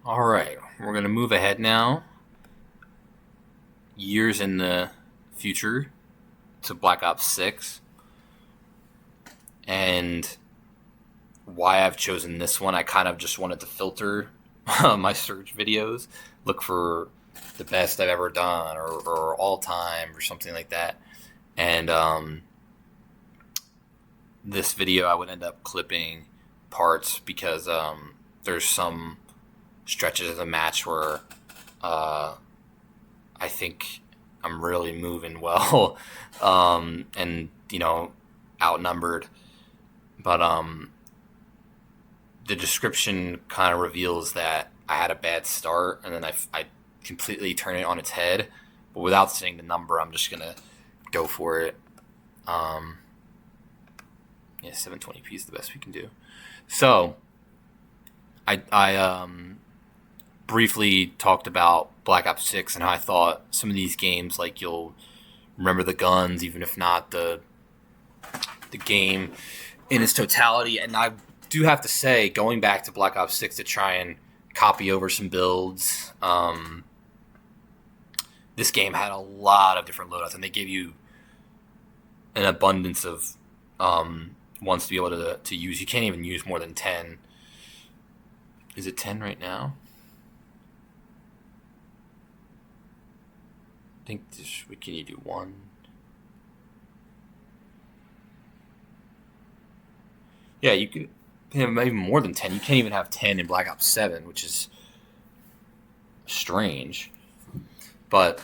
All right, we're going to move ahead now, years in the future, to Black Ops 6. And why I've chosen this one, I kind of just wanted to filter my search videos, look for the best I've ever done or all time or something like that. And this video, I would end up clipping parts because there's some stretches of the match where I think I'm really moving well, and outnumbered. But the description kind of reveals that I had a bad start, and then I completely turn it on its head. But without saying the number, I'm just gonna go for it. Um, yeah, 720p is the best we can do. So I briefly talked about Black Ops 6 and how I thought some of these games, like, you'll remember the guns, even if not the game in its totality. And I do have to say, going back to Black Ops 6 to try and copy over some builds, this game had a lot of different loadouts, and they gave you an abundance of ones to be able to use. You can't even use more than 10. Is it 10 right now? I think can you do one? Yeah, you could have maybe more than 10. You can't even have 10 in Black Ops 7, which is strange. But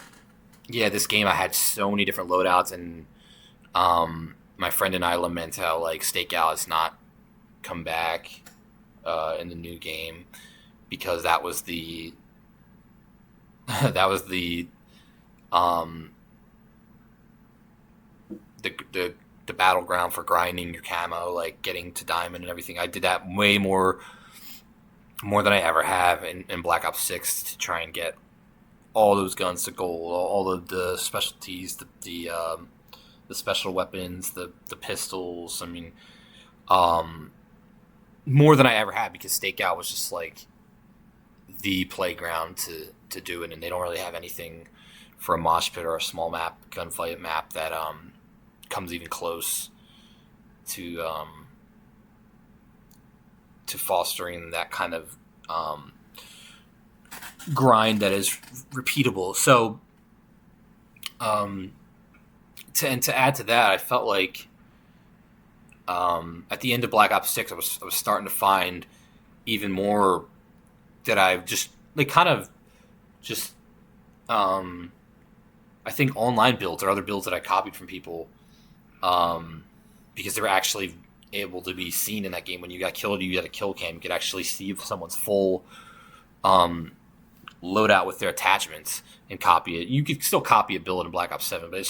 yeah, this game, I had so many different loadouts, and my friend and I lament how, like, Stakeout has not come back in the new game, because that was the that was um, the battleground for grinding your camo, like getting to diamond and everything. I did that way more than I ever have in Black Ops 6 to try and get all those guns to gold, all of the specialties, the special weapons, the pistols. I mean, more than I ever had, because Stakeout was just like the playground to do it, and they don't really have anything for a mosh pit or a small map gunfight map that comes even close to fostering that kind of grind that is repeatable. So to add to that, I felt like at the end of Black Ops 6, I was starting to find even more that I've just, like, kind of just I think online builds or other builds that I copied from people, because they were actually able to be seen in that game. When you got killed, you got a kill cam. You could actually see someone's full loadout with their attachments and copy it. You could still copy a build in Black Ops 7, but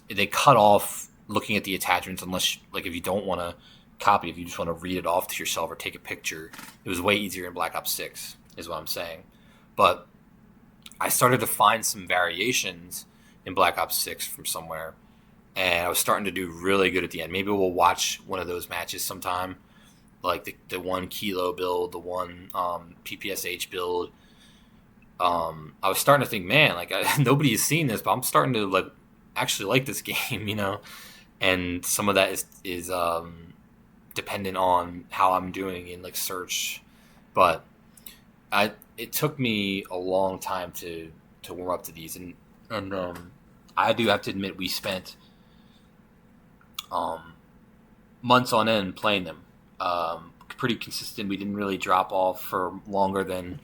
they cut off looking at the attachments, unless, like, if you don't want to copy, if you just want to read it off to yourself or take a picture. It was way easier in Black Ops 6, is what I'm saying. But I started to find some variations in Black Ops 6 from somewhere, and I was starting to do really good at the end. Maybe we'll watch one of those matches sometime, like the one Kilo build, the one PPSH build. I was starting to think, man, like, nobody has seen this, but I'm starting to, like, actually like this game, and some of that is dependent on how I'm doing in, like, search. But it took me a long time to warm up to these, and I do have to admit, we spent months on end playing them, pretty consistent. We didn't really drop off for longer than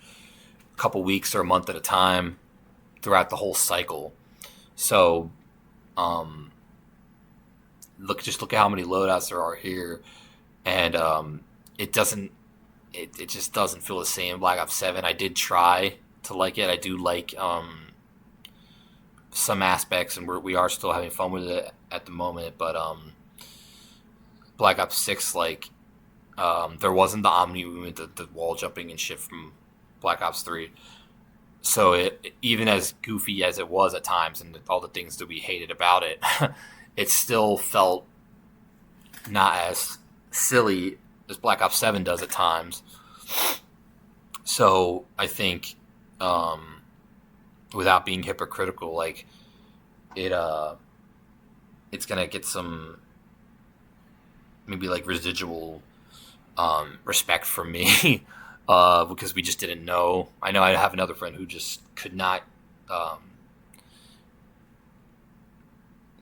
a couple weeks or a month at a time throughout the whole cycle. So look at how many loadouts there are here, and it just doesn't feel the same in Black Ops 7. I did try to like it. I do like some aspects, and we are still having fun with it at the moment. But Black Ops 6, like, there wasn't the Omni movement, the wall jumping and shit from Black Ops 3. So even as goofy as it was at times, and all the things that we hated about it, it still felt not as silly as Black Ops 7 does at times. So I think, um, without being hypocritical, like it it's gonna get some maybe like residual respect from me because we just didn't know. I know I have another friend who just um,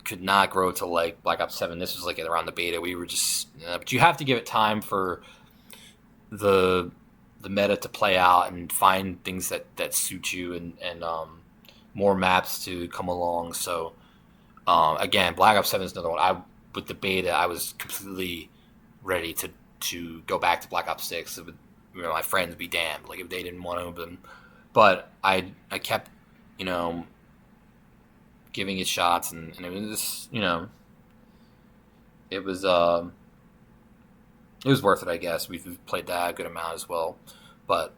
could not grow to like Black Ops 7. This was like around the beta. We were just, but you have to give it time for the the meta to play out and find things that suit you and more maps to come along. So again, Black Ops 7 is another one. I with the beta, I was completely ready to go back to Black Ops 6. It would, my friends be damned, like if they didn't want to, but I kept, you know, giving it shots, and it was, it was it was worth it, I guess. We've played that a good amount as well, but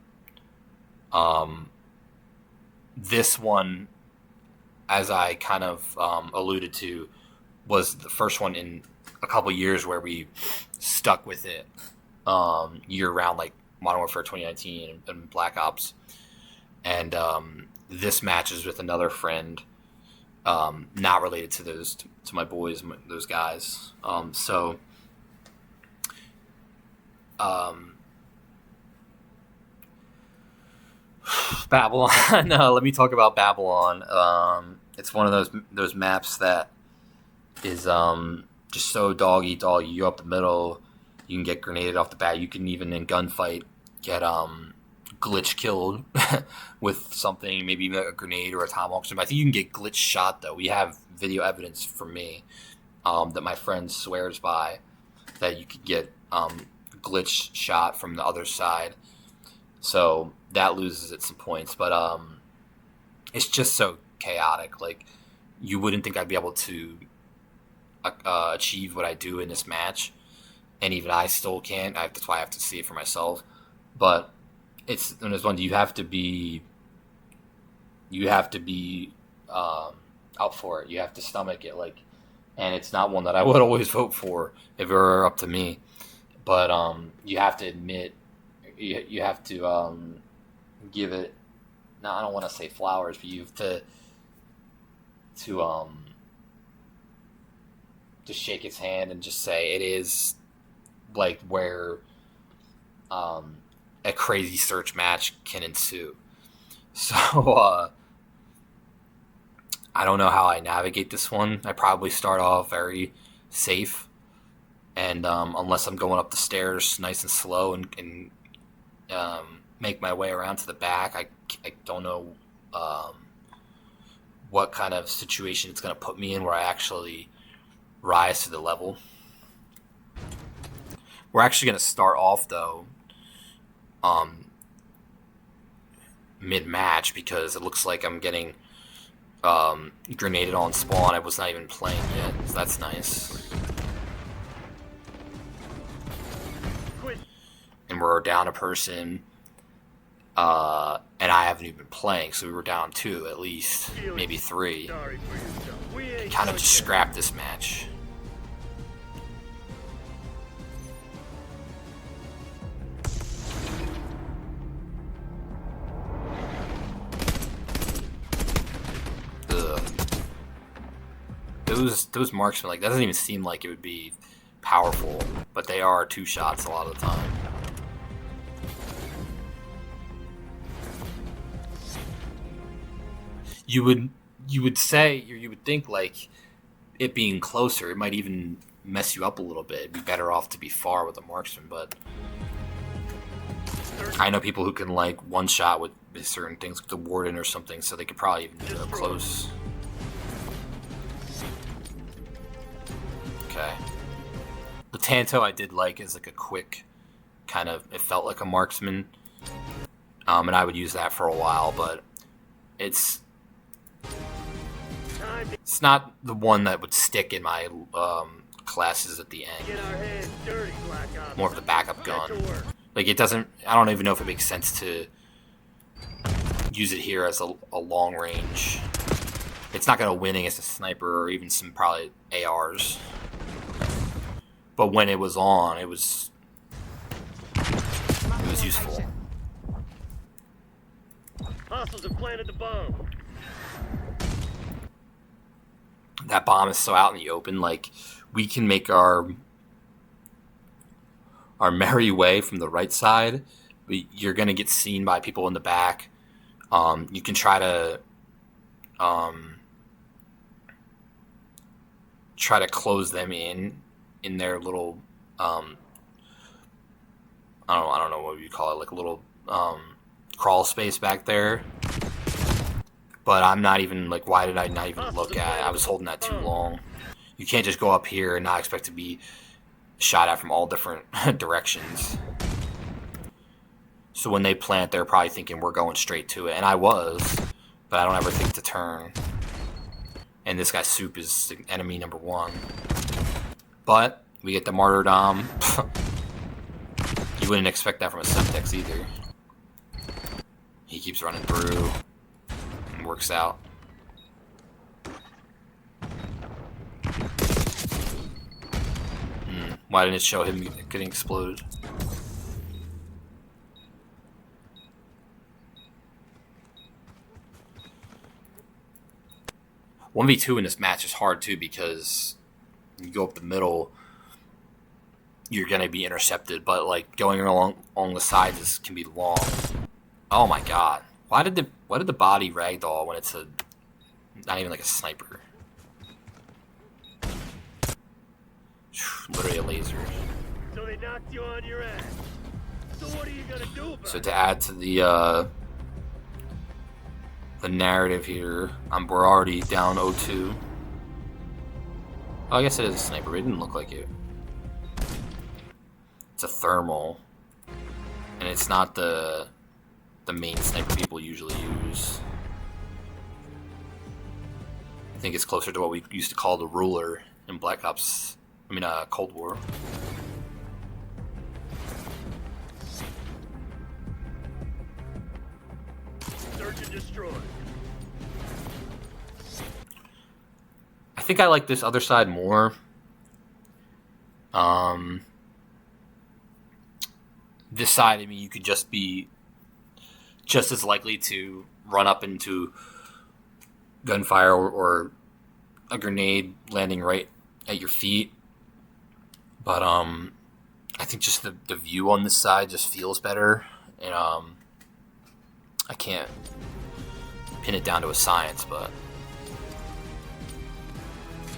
um, this one, as I kind of alluded to, was the first one in a couple years where we stuck with it year round, like Modern Warfare 2019 and Black Ops. And this match is with another friend, not related to to my boys, those guys. Um, Babylon. No, let me talk about Babylon. It's one of those maps that is just so dog eat dog. You go up the middle, you can get grenaded off the bat. You can even in gunfight get glitch killed with something, maybe even a grenade or a tomahawk. I think you can get glitch shot though. We have video evidence from me that my friend swears by, that you could get glitch shot from the other side. So that loses it some points, but it's just so chaotic. Like you wouldn't think I'd be able to achieve what I do in this match, and even I still can't. That's why I have to see it for myself. But there's one you have to be out for it. You have to stomach it, like, and it's not one that I would always vote for if it were up to me. But you have to admit, you have to give it. No, I don't want to say flowers, but you have to just shake its hand and just say it is like where a crazy search match can ensue. So I don't know how I navigate this one. I probably start off very safe, and unless I'm going up the stairs nice and slow and make my way around to the back, I don't know what kind of situation it's going to put me in where I actually rise to the level. We're actually going to start off though mid-match because it looks like I'm getting grenaded on spawn. I was not even playing yet, so that's nice. And we're down a person, and I haven't even been playing, so we were down 2 at least, maybe 3. Kind of just scrapped this match. Ugh. Those marksmen, like, that doesn't even seem like it would be powerful, but they are 2 shots a lot of the time. You would say, or you would think, like, it being closer, it might even mess you up a little bit. It'd be better off to be far with a marksman, but I know people who can, like, one shot with certain things, like the warden or something, so they could probably even do it up close. Okay. The Tanto I did like is like a quick kind of, it felt like a marksman, and I would use that for a while, but it's not the one that would stick in my classes at the end. More of the backup gun. Like, it doesn't, I don't even know if it makes sense to use it here as a long range. It's not going to win against a sniper or even some probably ARs. But when it was on, it was useful. Hostiles have planted the bomb. That bomb is so out in the open. Like, we can make our merry way from the right side, but you're gonna get seen by people in the back. You can try to close them in their little I don't know what you call it, like a little crawl space back there. But I'm not even, like, why did I not even look at it? I was holding that too long. You can't just go up here and not expect to be shot at from all different directions. So when they plant, they're probably thinking we're going straight to it. And I was, but I don't ever think to turn. And this guy Soup is enemy number 1. But we get the martyrdom. You wouldn't expect that from a Semtex either. He keeps running through. And works out. Why didn't it show him getting exploded? One v 2 in this match is hard too because you go up the middle, you're gonna be intercepted. But like going along the sides can be long. Oh my god! Why did the body ragdoll when it's not even like a sniper? Literally a laser. So they knocked you on your ass. So what are you gonna do about it? So to add to the narrative here, we're already down 0-2. Oh, I guess it is a sniper, but it didn't look like it. It's a thermal, and it's not the main sniper people usually use. I think it's closer to what we used to call the ruler in Black Ops. Cold War. Search and destroy. I think I like this other side more. This side, you could just be just as likely to run up into gunfire or a grenade landing right at your feet. But I think just the view on this side just feels better, and I can't pin it down to a science, but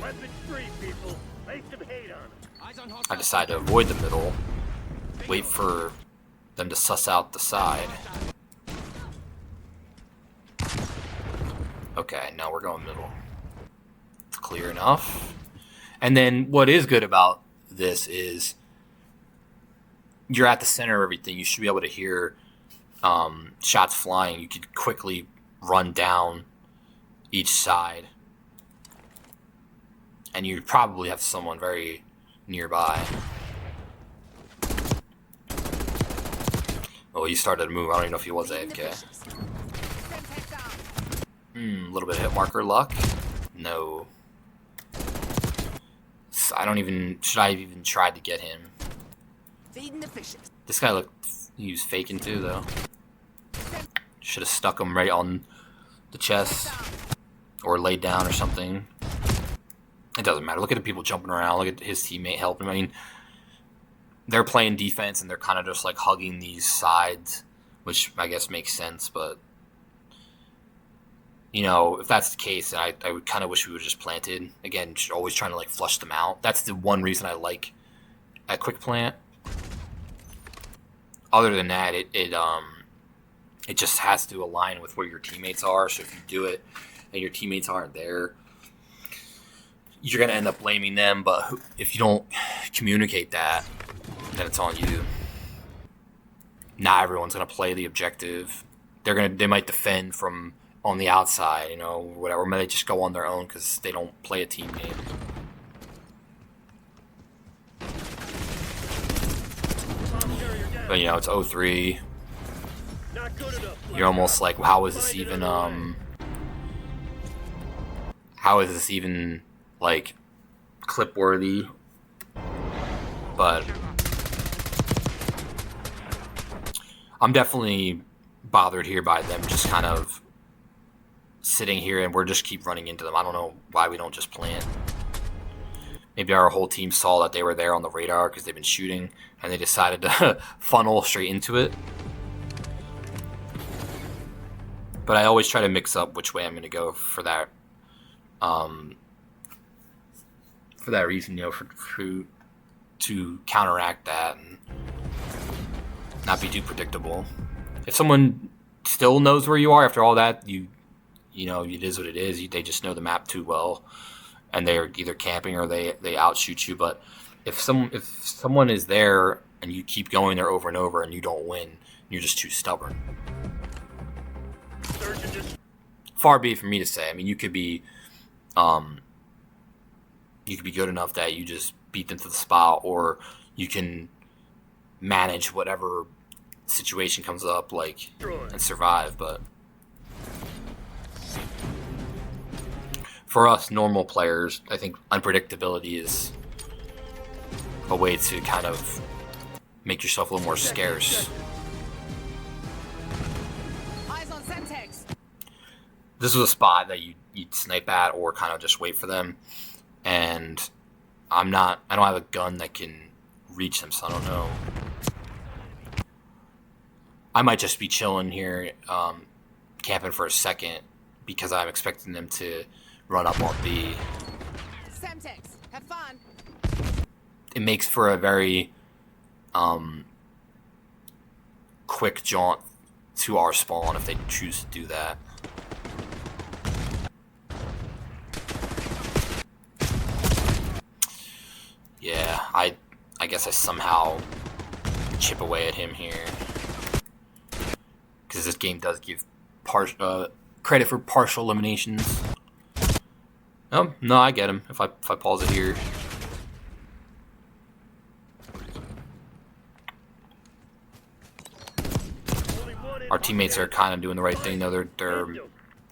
Weapons free, people. Lay some hate on them. I decided to avoid the middle, wait for them to suss out the side. Okay, now we're going middle. It's clear enough. And then what is good about this is you're at the center of everything. You should be able to hear shots flying. You could quickly run down each side, and you probably have someone very nearby. Oh, he started to move. I don't even know if he was AFK. A little bit of hit marker luck. No. Should I have even tried to get him? This guy looked, he was faking too, though. Should have stuck him right on the chest or laid down or something. It doesn't matter. Look at the people jumping around. Look at his teammate helping him. They're playing defense and they're kind of just like hugging these sides, which I guess makes sense. But if that's the case, I would kind of wish we would have just planted. Again, always trying to like flush them out. That's the one reason I like a quick plant. Other than that, it just has to align with where your teammates are. So if you do it and your teammates aren't there, you're going to end up blaming them. But if you don't communicate that, then it's on you. Not everyone's going to play the objective. They might defend from on the outside, whatever. Or they just go on their own because they don't play a team game. But it's 0-3. You're almost like, how is this even like clip worthy? But I'm definitely bothered here by them just kind of sitting here, and we're just keep running into them. I don't know why we don't just plant. Maybe our whole team saw that they were there on the radar because they've been shooting, and they decided to funnel straight into it. But I always try to mix up which way I'm going to go for that. For that reason, you know, to counteract that and not be too predictable. If someone still knows where you are after all that, you know, it is what it is. They just know the map too well, and they're either camping or they outshoot you. But if someone is there and you keep going there over and over and you don't win, you're just too stubborn. Far be it from me to say. I mean, you could be good enough that you just beat them to the spot, or you can manage whatever situation comes up, like, and survive. But for us normal players, I think unpredictability is a way to kind of make yourself a little more scarce. Eyes on Semtex. This was a spot that you'd snipe at or kind of just wait for them, and I don't have a gun that can reach them, so I don't know. I might just be chilling here, camping for a second, because I'm expecting them to run up on B. Semtex, have fun. It makes for a very quick jaunt to our spawn if they choose to do that. Yeah, I guess I somehow chip away at him here, because this game does give credit for partial eliminations. Oh, no, I get him if I pause it here. Our teammates are kind of doing the right thing, though.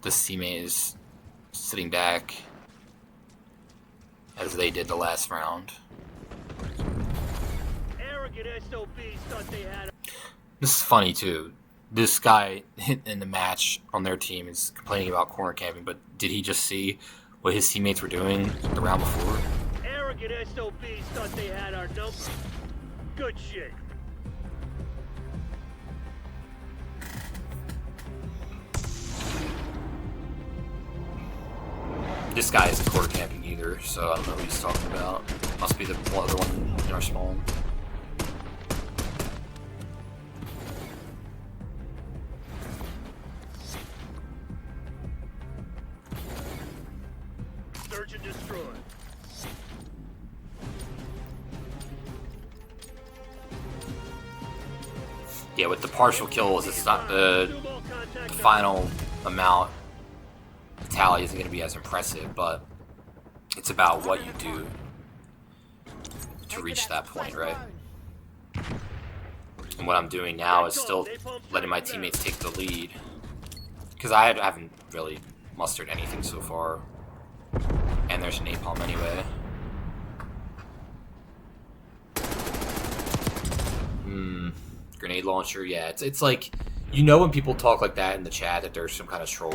This teammate is sitting back as they did the last round. This is funny too. This guy in the match on their team is complaining about corner camping, but did he just see what his teammates were doing the round before? Arrogant SOBs thought they had our number. Good shit. This guy isn't quarter camping either, so I don't know what he's talking about. Must be the other one in our spawn. Search and destroy. Yeah, with the partial kills, it's not the final amount. The tally isn't going to be as impressive, but it's about what you do to reach that point, right? And what I'm doing now is still letting my teammates take the lead, because I haven't really mustered anything so far, and there's a napalm anyway. Grenade launcher, yeah, it's like, you know, when people talk like that in the chat that there's some kind of troll.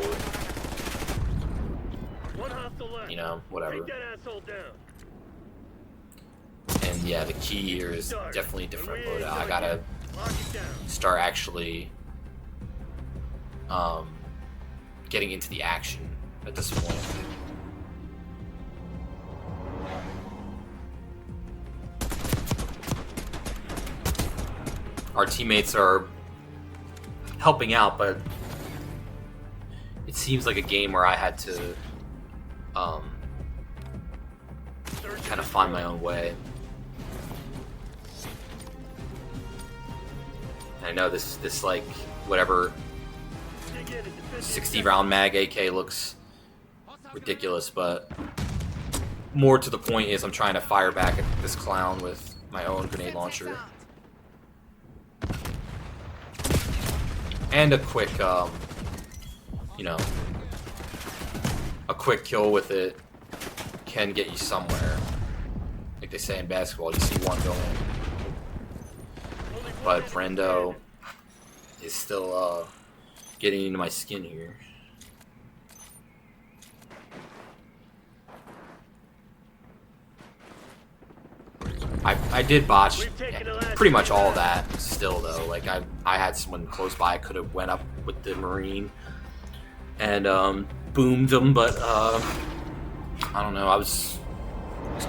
You know, whatever. And yeah, the key here is definitely a different loadout. I gotta start actually getting into the action at this point. Our teammates are helping out, but it seems like a game where I had to kind of find my own way. And I know this like whatever 60 round mag AK looks ridiculous, but more to the point is I'm trying to fire back at this clown with my own grenade launcher. And a quick, you know, a quick kill with it can get you somewhere. Like they say in basketball, you see one go in. But Brendo is still getting into my skin here. I did botch pretty much all of that still though. Like I had someone close by. I could have went up with the Marine and boomed them, but I don't know. I was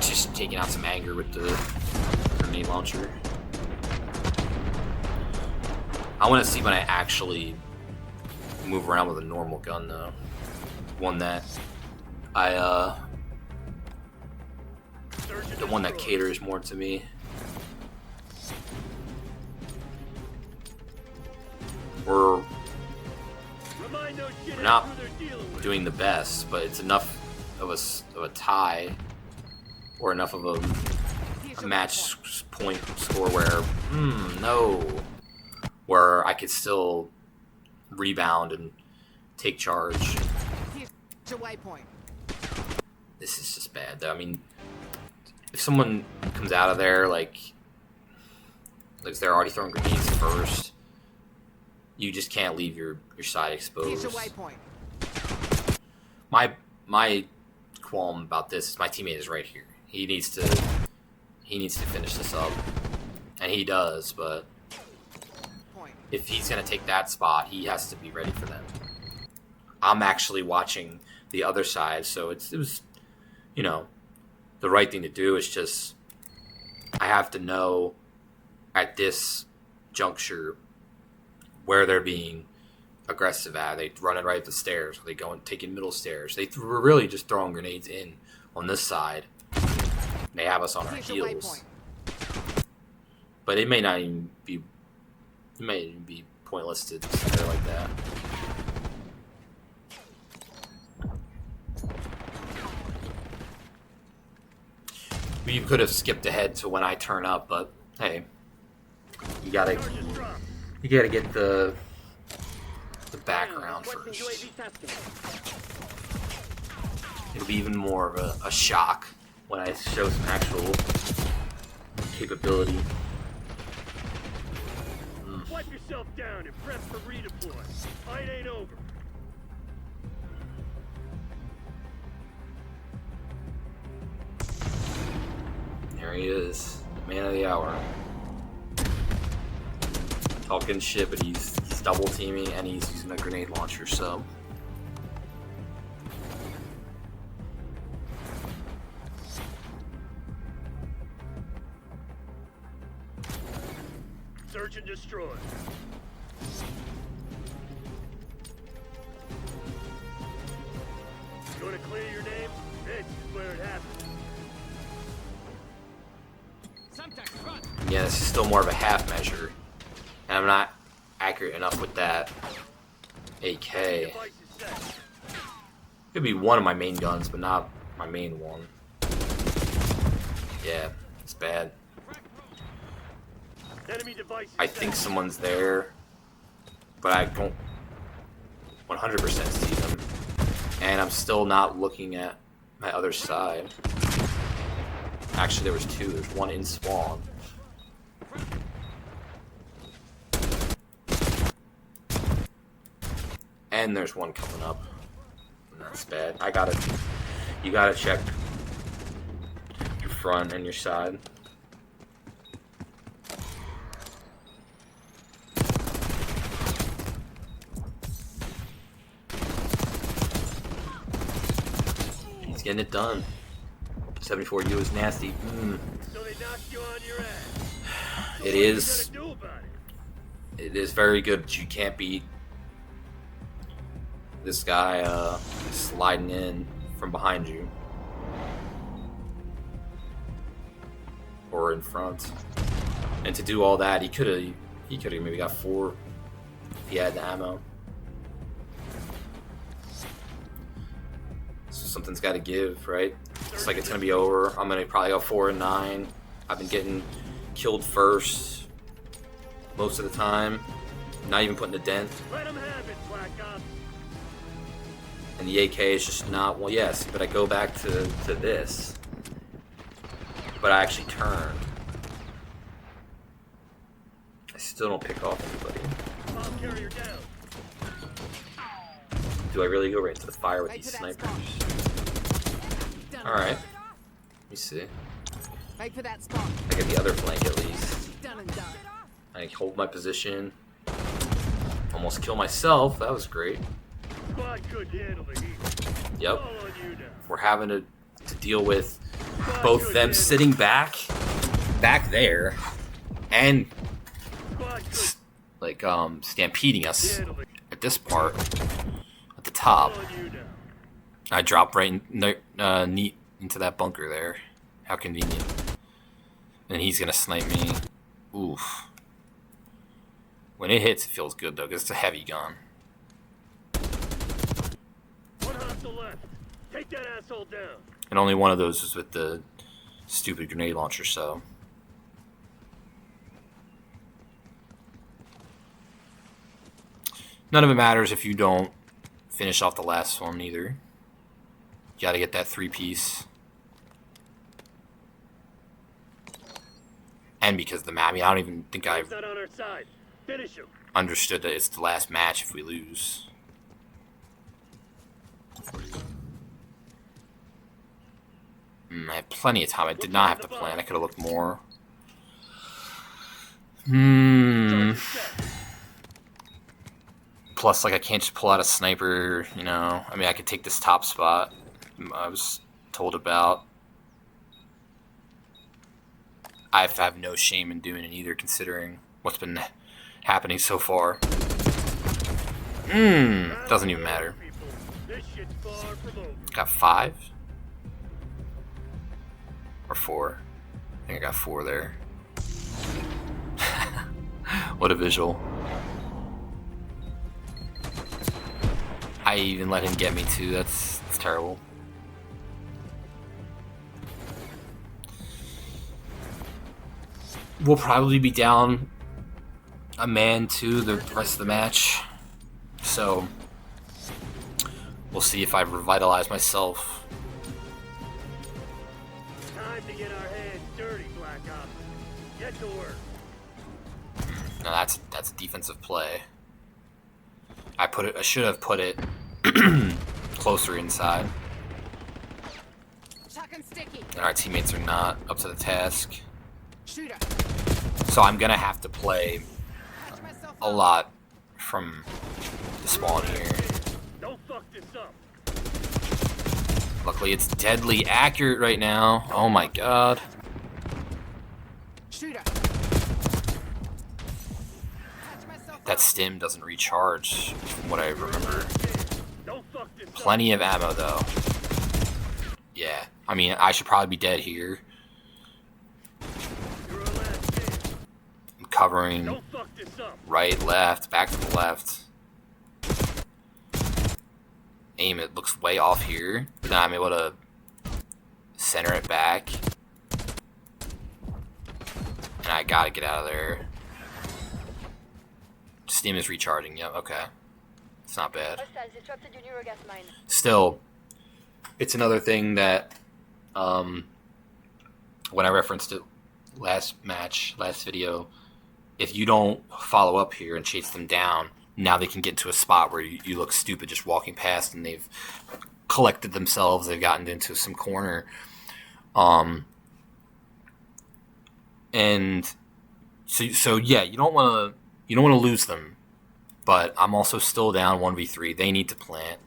just taking out some anger with the grenade launcher. I want to see when I actually move around with a normal gun though. One that the one that caters more to me. We're not doing the best, but it's enough of a tie or enough of a match point score where no, where I could still rebound and take charge. This is just bad though. I mean, if someone comes out of there like they're already throwing grenades first, you just can't leave your side exposed. My qualm about this is my teammate is right here. He needs to finish this up, and he does. But if he's gonna take that spot, he has to be ready for them. I'm actually watching the other side, so it was, you know, the right thing to do. Is just I have to know at this juncture where they're being aggressive at. Are they running right up the stairs? Are they going taking middle stairs? They were really just throwing grenades in on this side. They have us on our heels. But it may not even be. It may even be pointless to sit there like that. We could have skipped ahead to when I turn up, but hey, you gotta get the background first. It'll be even more of a shock when I show some actual capability. Wipe yourself down and prep for redeploy. Fight ain't over. There he is, man of the hour. Talking shit, but he's double teaming and he's using a grenade launcher, so. Search and destroy. You want to clear your name? This is where it happens. Yeah, this is still more of a half measure. And I'm not accurate enough with that AK. Could be one of my main guns, but not my main one. Yeah, it's bad. I think someone's there, but I don't 100% see them. And I'm still not looking at my other side. Actually, there was two. There's one in spawn. And there's one coming up. That's bad. You gotta check your front and your side. He's getting it done. 74U is nasty. So they knocked you on your ass. So it is. It is very good, but you can't beat this guy sliding in from behind you or in front. And to do all that, he could have maybe got 4 if he had the ammo. So something's got to give, right? It's like it's gonna be over. I'm gonna probably go 4 and 9. I've been getting killed first most of the time. Not even putting a dent. Let him have it, Black Ops. And the AK is just not, well, yes, but I go back to this. But I actually turn. I still don't pick off anybody. Bomb carrier down. Do I really go right into the fire with Right these to that snipers? Done. Alright. Let me see. Right for that spot. I get the other flank at least. Done and done. I hold my position. Almost kill myself. That was great. Squad couldn't handle the heat. Yep. All on you now. We're having to deal with both them sitting back there and Squad couldn't like stampeding us handle the at this part at the top. all on you now. I dropped right neat into that bunker there. How convenient. And he's gonna snipe me. Oof. When it hits, it feels good though, because it's a heavy gun. One hostile left. Take that asshole down. And only one of those is with the stupid grenade launcher, so. None of it matters if you don't finish off the last one either. You gotta get that 3-piece. And because the map, I don't even think I've He's not on our side. Finish him. understood that it's the last match if we lose. I have plenty of time. I did not have to plan. I could have looked more. Plus, like, I can't just pull out a sniper, you know. I mean, I could take this top spot I was told about. I have no shame in doing it either, considering what's been happening so far. Doesn't even matter. People, this shit's far from over. Got 5? Or 4? I think I got 4 there. What a visual. I even let him get me too. That's terrible. We'll probably be down a man too the rest of the match. So we'll see if I revitalize myself. Time to get our hands dirty, Black Ops. Get to work. No, that's a defensive play. I should have put it closer inside. Chuck and sticky. And our teammates are not up to the task. Shooter. So I'm gonna have to play Patch myself a up. lot from the spawn here. Don't fuck this up. Luckily it's deadly accurate right now. Oh my god. Shooter. Patch myself That up. stim doesn't recharge from what I remember. Don't fuck this up. Plenty of ammo though. Yeah. I mean, I should probably be dead here. You're our last chance. I'm covering Don't fuck this up. right, left, back to the left. Aim it looks way off here. But then I'm able to center it back. And I gotta get out of there. Stim is recharging, yep, okay. It's not bad. Still, it's another thing that, when I referenced it last video, if you don't follow up here and chase them down, now they can get to a spot where you look stupid just walking past and they've collected themselves, they've gotten into some corner. And so yeah, you don't want to lose them, but I'm also still down 1v3. They need to plant.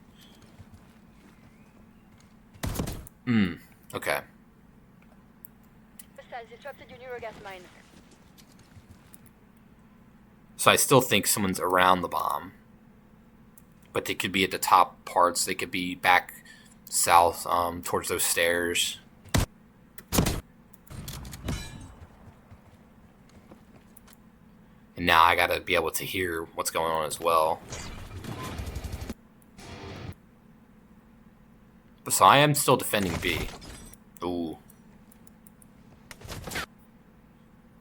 Okay. So I still think someone's around the bomb, but they could be at the top parts. They could be back south, towards those stairs. And now I gotta be able to hear what's going on as well. But so I am still defending B. Ooh.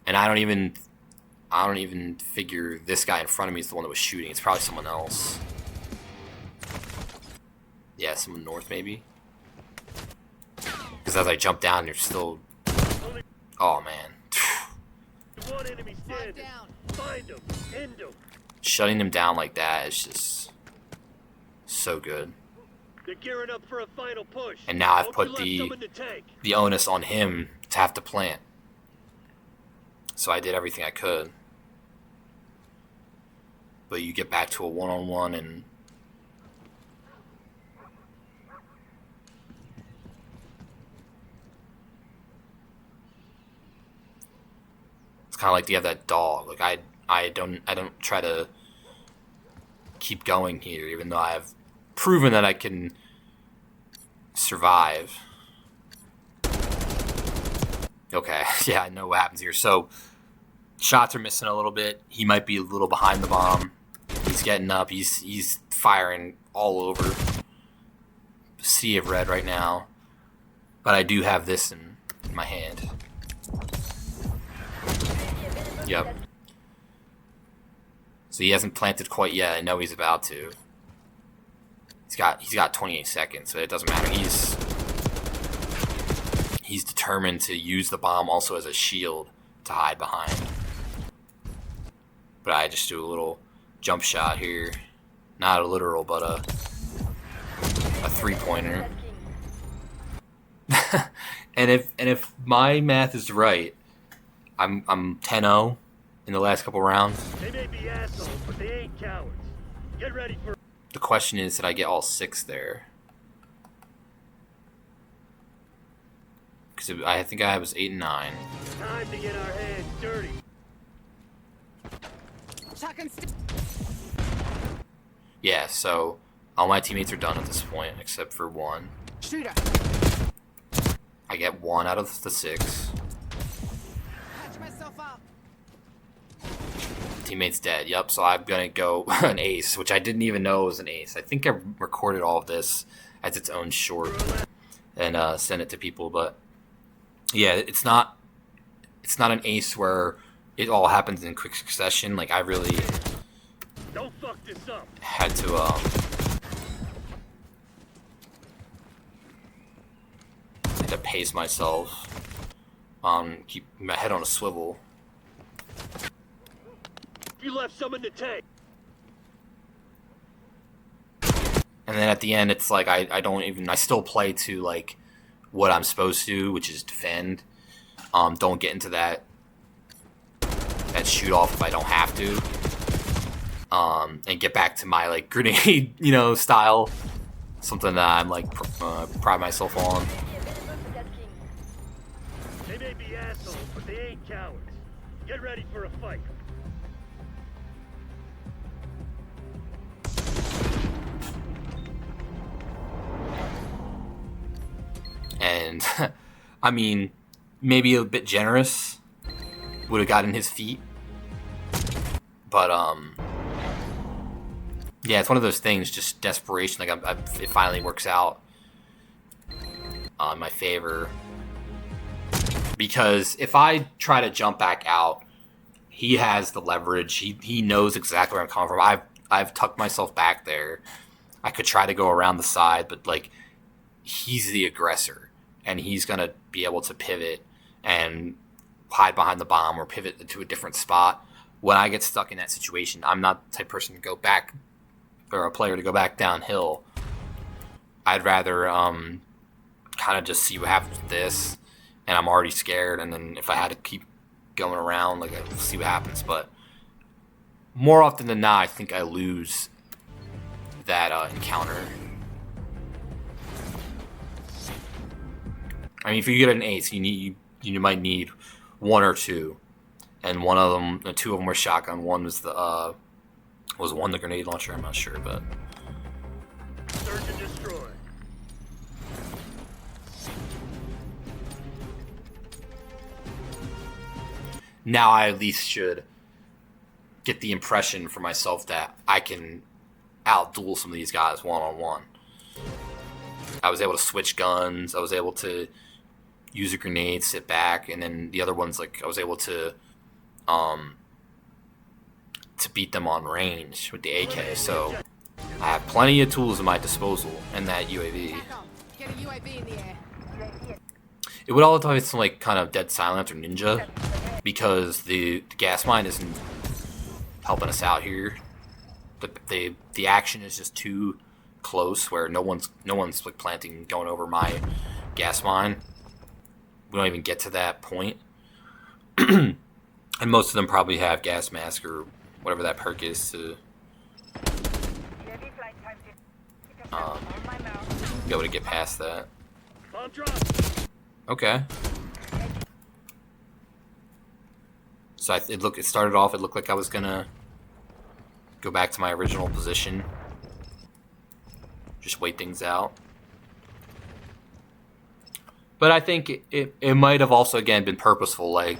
And I don't even figure this guy in front of me is the one that was shooting. It's probably someone else. Yeah, someone north maybe. Because as I jump down, you're still... Oh, man. One enemy Five standing. down. Find him. End him. Shutting them down like that is just... So good. They're gearing up for a final push. And now I've Hope put you left some in the tank. the onus on him to have to plant. So I did everything I could. But you get back to a one-on-one and it's kind of like you have that dog. Like I don't try to keep going here, even though I've proven that I can survive. Okay, yeah, I know what happens here. So shots are missing a little bit. He might be a little behind the bomb. He's getting up. He's firing all over. Sea of red right now. But I do have this in my hand. Yep. So he hasn't planted quite yet. I know he's about to. He's got 28 seconds, so it doesn't matter. He's determined to use the bomb also as a shield to hide behind. But I just do a little jump shot here. Not a literal, but a three-pointer. and if my math is right, I'm 10-0 in the last couple rounds. They may be assholes, but they ain't cowards. Get ready for... The question is, did I get all 6 there? Because I think I was 8 and 9. Time to get our hands dirty. Chuck and Yeah, so all my teammates are done at this point, except for one. Shooter. I get 1 out of the 6. Patch myself up. Teammate's dead. Yep, so I'm going to go an ace, which I didn't even know was an ace. I think I recorded all of this as its own short and sent it to people, but yeah, it's not an ace where it all happens in quick succession. Like, I really Don't fuck this up. had to pace myself, keep my head on a swivel. You left some in the tank. And then at the end, it's like I still play to like what I'm supposed to, which is defend. Don't get into that shoot off if I don't have to. And get back to my like grenade, style. Something that I'm like pride myself on. They may be assholes, but they ain't cowards. Get ready for a fight. And I mean, maybe a bit generous would have gotten his feet, but yeah, it's one of those things, just desperation. Like it finally works out in my favor, because if I try to jump back out, he has the leverage. He knows exactly where I'm coming from. I've tucked myself back there. I could try to go around the side, but like he's the aggressor. And he's going to be able to pivot and hide behind the bomb or pivot to a different spot. When I get stuck in that situation, I'm not the type of person to go back, or a player to go back downhill. I'd rather kind of just see what happens with this. And I'm already scared. And then if I had to keep going around, like, I'll see what happens. But more often than not, I think I lose that encounter. I mean, if you get an ace, you might need 1 or 2, and one of them, 2 of them were shotgun. One was the grenade launcher. I'm not sure, but Search and destroy. now I at least should get the impression for myself that I can out-duel some of these guys one-on-one. I was able to switch guns. I was able to use a grenade, sit back, and then the other ones, like, I was able to beat them on range with the AK. So I have plenty of tools at my disposal and that UAV. Back on. Get a UAV in the air. It would all have some like kind of Dead Silence or Ninja, because the gas mine isn't helping us out here. The action is just too close where no one's like planting going over my gas mine. We don't even get to that point. And most of them probably have gas mask or whatever that perk is to be able to get past that. Bomb drop. Okay. So it started off. It looked like I was gonna go back to my original position, just wait things out. But I think it might have also again been purposeful. Like,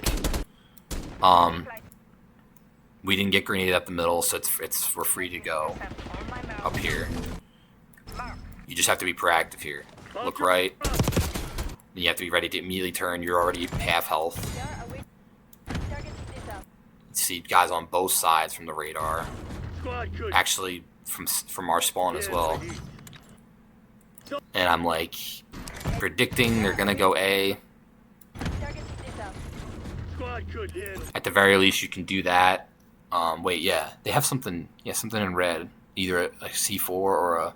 we didn't get grenaded up the middle, so we're free to go up here. You just have to be proactive here. Look right. Then you have to be ready to immediately turn. You're already half health. See guys on both sides from the radar. Actually, from our spawn as well. And I'm like predicting they're gonna go A. At the very least, you can do that. Wait, yeah, they have something. Yeah, something in red, either a C4 or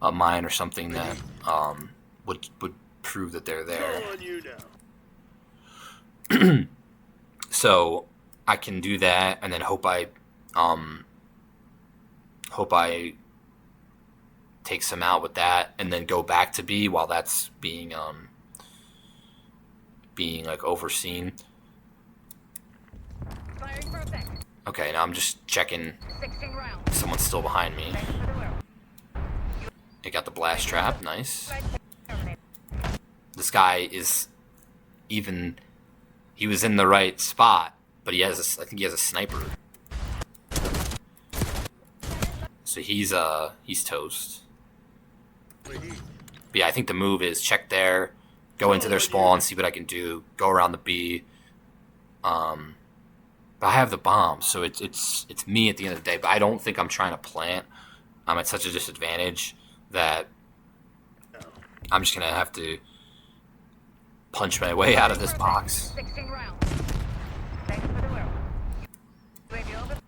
a mine or something that would prove that they're there. So I can do that, and then hope I take some out with that, and then go back to B while that's being like overseen. Okay, now I'm just checking. Someone's still behind me. I got the blast trap, nice. This guy is even. He was in the right spot, but I think he has a sniper. So he's toast. But yeah, I think the move is check there, go into their spawn, see what I can do, go around the B. But I have the bomb, so it's me at the end of the day. But I don't think I'm trying to plant. I'm at such a disadvantage that I'm just gonna have to punch my way out of this box.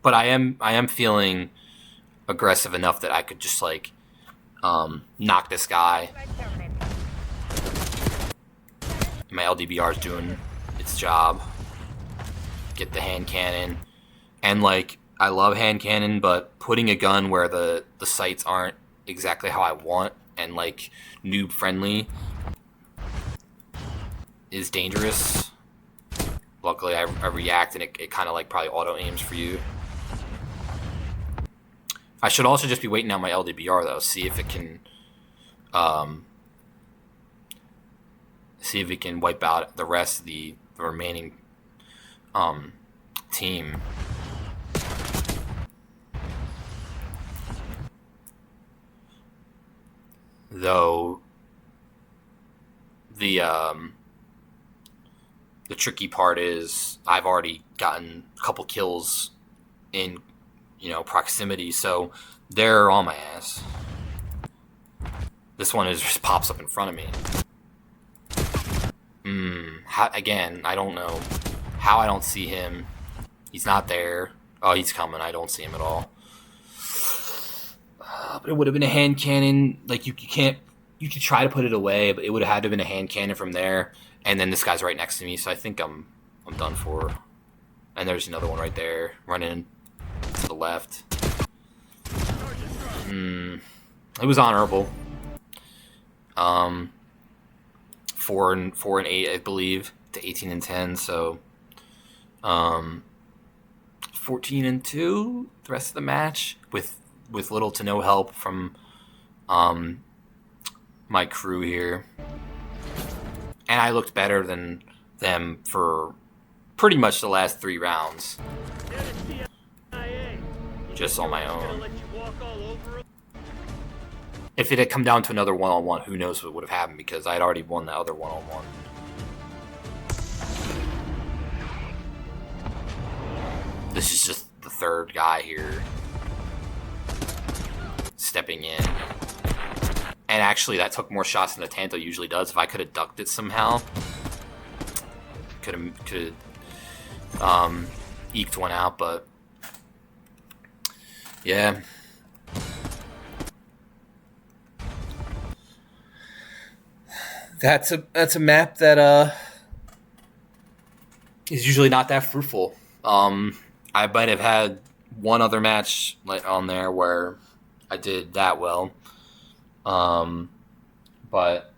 But I am feeling aggressive enough that I could just like knock this guy. My LDBR is doing its job. Get the hand cannon, and like I love hand cannon, but putting a gun where the sights aren't exactly how I want and like noob friendly is dangerous. Luckily I react and it kind of like probably auto aims for you. I should also just be waiting on my LDBR though, see if it can wipe out the rest of the remaining team. Though the tricky part is I've already gotten a couple kills in proximity, so they're on my ass. This one just pops up in front of me. Again, I don't know how I don't see him. He's not there. Oh, he's coming. I don't see him at all. But it would have been a hand cannon. Like you could try to put it away, but it would have had to have been a hand cannon from there. And then this guy's right next to me, so I think I'm done for. And there's another one right there running to the left. It was honorable. 4 and 8, I believe, to 18 and 10. So 14 and 2 the rest of the match with little to no help from my crew here. And I looked better than them for pretty much the last 3 rounds. Just on my own. If it had come down to another one-on-one, who knows what would have happened, because I had already won the other one-on-one. This is just the third guy here stepping in. And actually, that took more shots than the Tanto usually does. If I could have ducked it somehow, could have eked one out, but yeah. that's a map that is usually not that fruitful. I might have had one other match like on there where I did that well, but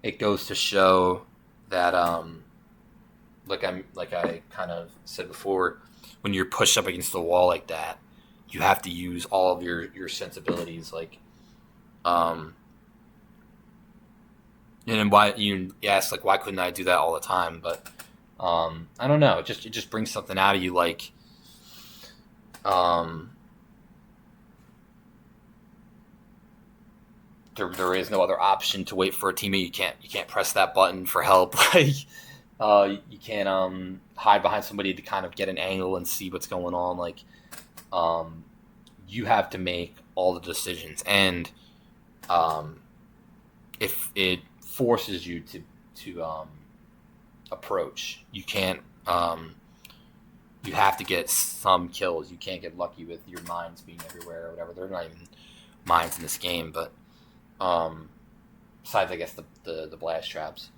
it goes to show that like I kind of said before, when you're pushed up against the wall like that, you have to use all of your sensibilities. Like, and then why you ask like why couldn't I do that all the time? But I don't know. It just brings something out of you. Like, um, there is no other option to wait for a teammate. You can't press that button for help. Like, you can't hide behind somebody to kind of get an angle and see what's going on. Like, um, you have to make all the decisions, and if it forces you to approach, you can't. You have to get some kills. You can't get lucky with your mines being everywhere or whatever. They're not even mines in this game, but besides, I guess the blast traps,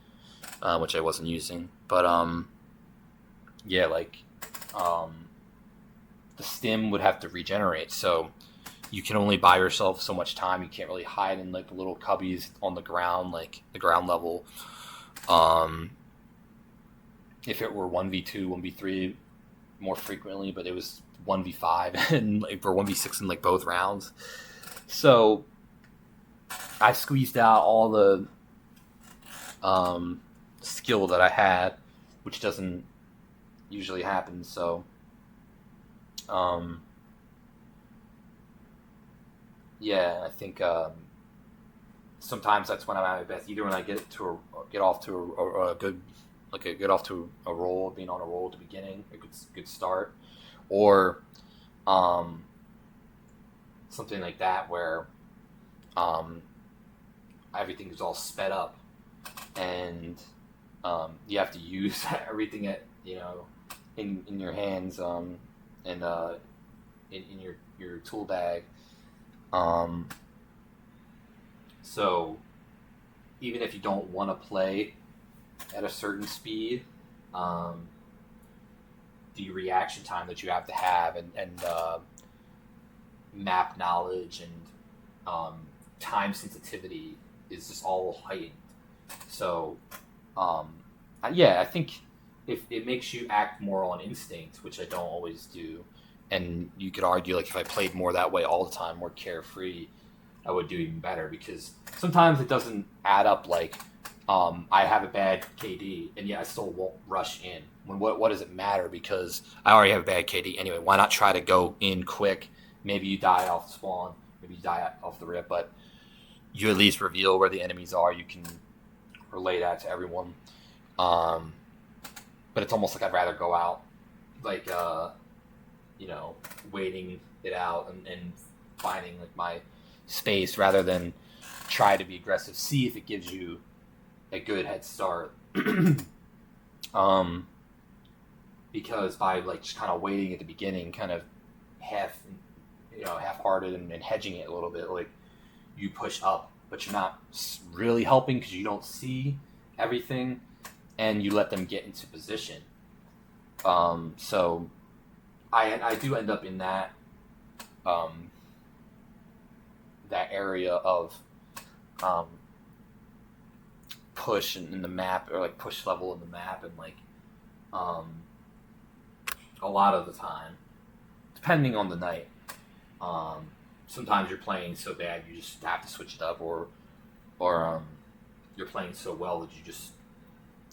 which I wasn't using. But yeah, like the stim would have to regenerate, so you can only buy yourself so much time. You can't really hide in like the little cubbies on the ground, like the ground level. If it were 1v2, 1v3 more frequently, but it was 1v5 and like, or 1v6 in like both rounds. So I squeezed out all the skill that I had, which doesn't usually happen. So yeah, I think sometimes that's when I'm at my best. Either when I get off to a good get off to a roll, being on a roll at the beginning, a good start, or something like that where everything is all sped up, and you have to use everything in your hands and in your tool bag. So even if you don't want to play at a certain speed, the reaction time that you have to have and map knowledge and time sensitivity is just all heightened. So yeah, I think if it makes you act more on instinct, which I don't always do, and you could argue like if I played more that way all the time, more carefree, I would do even better, because sometimes it doesn't add up. Like I have a bad KD and yet I still won't rush in. What does it matter? Because I already have a bad KD anyway. Why not try to go in quick? Maybe you die off spawn, maybe you die off the rip, but you at least reveal where the enemies are. You can relay that to everyone. But it's almost like I'd rather go out, like waiting it out and finding like my space rather than try to be aggressive. See if it gives you a good head start. Because by like just kind of waiting at the beginning, kind of half-hearted and hedging it a little bit, like you push up, but you're not really helping because you don't see everything, and you let them get into position. So I do end up in that that area of push in the map, or like push level in the map, and like a lot of the time, depending on the night. Sometimes you're playing so bad you just have to switch it up, or you're playing so well that you just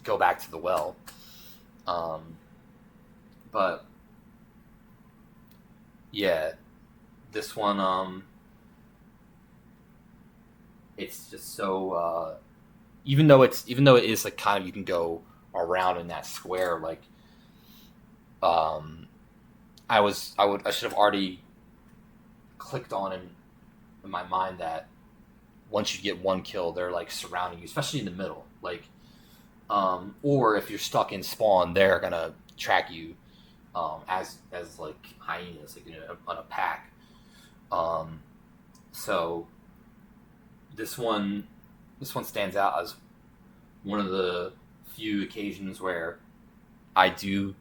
go back to the well. But yeah, this one, it's just so even though it is like kind of, you can go around in that square, like I should have already clicked on in my mind that once you get one kill, they're like surrounding you, especially in the middle, like or if you're stuck in spawn, they're gonna track you as like hyenas, like on a pack. So this one stands out as one of the few occasions where I do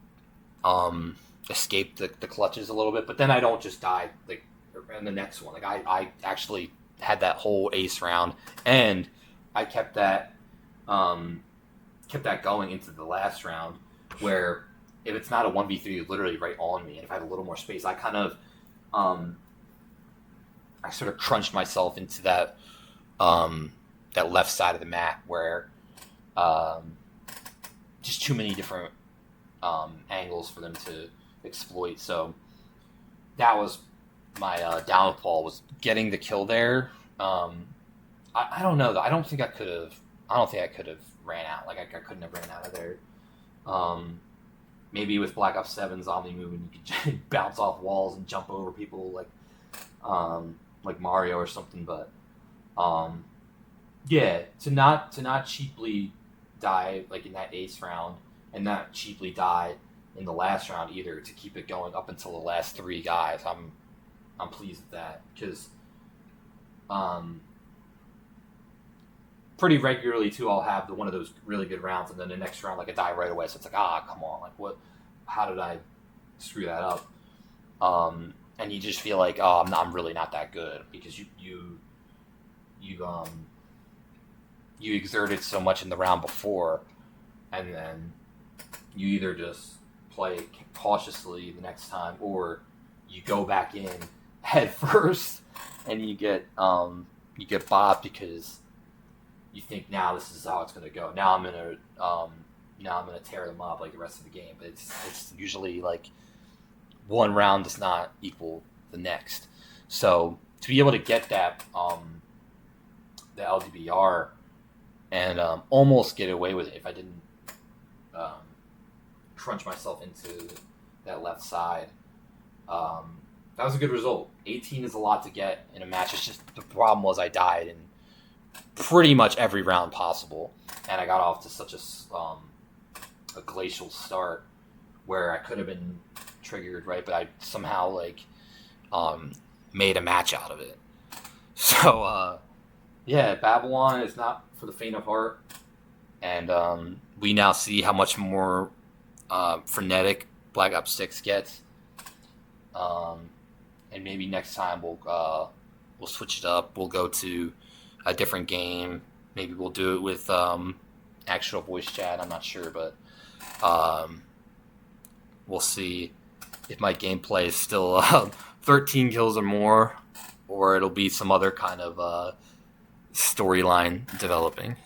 escape the clutches a little bit, but then I don't just die like in the next one. Like I actually had that whole ace round, and I kept that going into the last round, where if it's not a 1v3 literally right on me, and if I had a little more space, I kind of I sort of crunched myself into that that left side of the map where just too many different angles for them to exploit. So that was my downfall, was getting the kill there. I don't know. I don't think I could have. I don't think I could have ran out. Like I couldn't have ran out of there. Maybe with Black Ops 7 zombie movement, you could bounce off walls and jump over people like Mario or something. But yeah, to not cheaply die like in that ace round, and not cheaply die in the last round either, to keep it going up until the last three guys. I'm pleased with that, because pretty regularly too, I'll have one of those really good rounds, and then the next round, like, I die right away. So it's like, come on, like, what? How did I screw that up? And you just feel like, I'm really not that good, because you exerted so much in the round before, and then you either just play cautiously the next time, or you go back in head first, and you get bopped because you think, now this is how it's going to go. Now I'm gonna tear them up like the rest of the game. But it's usually like one round does not equal the next. So to be able to get that the LDBR and almost get away with it if I didn't crunch myself into that left side, that was a good result. 18 is a lot to get in a match. It's just the problem was I died in pretty much every round possible, and I got off to such a glacial start where I could have been triggered, right? But I somehow made a match out of it. So yeah, Babylon is not for the faint of heart, and we now see how much more frenetic Black Ops 6 gets. And maybe next time we'll switch it up. We'll go to a different game. Maybe we'll do it with actual voice chat. I'm not sure, but we'll see if my gameplay is still 13 kills or more, or it'll be some other kind of storyline developing.